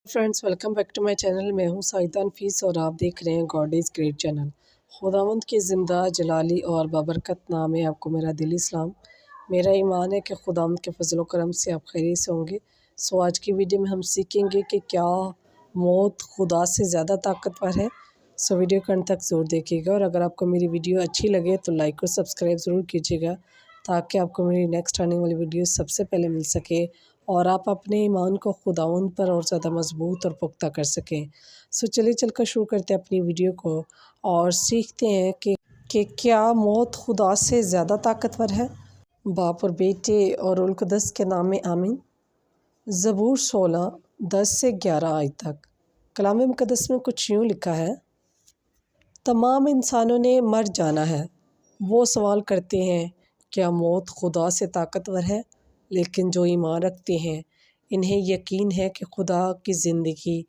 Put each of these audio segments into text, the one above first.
Friends welcome back to my channel. میں ہوں سائدہ نفیس اور آپ دیکھ رہے ہیں گاڈ از گریٹ چینل۔ خداوند کے زندہ جلالی اور بابرکت نام میں آپ کو میرا دلی سلام۔ میرا ایمان ہے کہ خداوند کے فضل و کرم سے آپ خیریت سے ہوں گے۔ آج کی ویڈیو میں ہم سیکھیں گے کہ کیا موت خدا سے زیادہ طاقتور ہے۔ ویڈیو کو انت تک ضرور دیکھیے گا، اور اگر آپ کو میری ویڈیو اچھی لگے تو لائک اور سبسکرائب ضرور کیجیے گا تاکہ آپ کو میری نیکسٹ آنے والی ویڈیو سب سے پہلے مل سکے اور آپ اپنے ایمان کو خداوند پر اور زیادہ مضبوط اور پختہ کر سکیں۔ چلیے چل کر شروع کرتے ہیں اپنی ویڈیو کو اور سیکھتے ہیں کہ کیا موت خدا سے زیادہ طاقتور ہے۔ باپ اور بیٹے اور روح القدس کے نام میں آمین۔ زبور 16:10-11 آیت تک کلام مقدس میں کچھ یوں لکھا ہے: تمام انسانوں نے مر جانا ہے۔ وہ سوال کرتے ہیں کیا موت خدا سے طاقتور ہے، لیکن جو ایمان رکھتے ہیں انہیں یقین ہے کہ خدا کی زندگی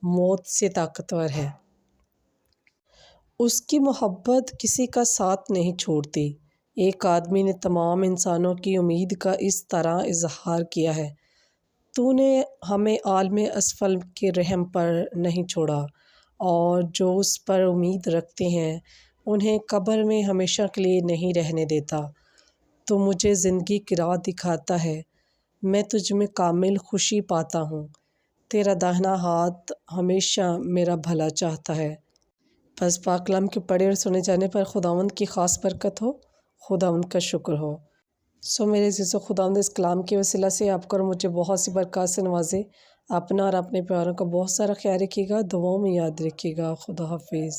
موت سے طاقتور ہے۔ اس کی محبت کسی کا ساتھ نہیں چھوڑتی۔ ایک آدمی نے تمام انسانوں کی امید کا اس طرح اظہار کیا ہے: تو نے ہمیں عالم اسفل کے رحم پر نہیں چھوڑا، اور جو اس پر امید رکھتے ہیں انہیں قبر میں ہمیشہ کے لیے نہیں رہنے دیتا۔ تو مجھے زندگی کی راہ دکھاتا ہے، میں تجھ میں کامل خوشی پاتا ہوں۔ تیرا داہنا ہاتھ ہمیشہ میرا بھلا چاہتا ہے۔ پس پاک کلام کے پڑھے اور سنے جانے پر خداوند کی خاص برکت ہو، خداوند کا شکر ہو۔ میرے عزیزو، خداوند اس کلام کے وسیلہ سے آپ کو اور مجھے بہت سی برکات سے نوازے۔ اپنا اور اپنے پیاروں کا بہت سارا خیال رکھیے گا، دعاؤں میں یاد رکھیے گا۔ خدا حافظ۔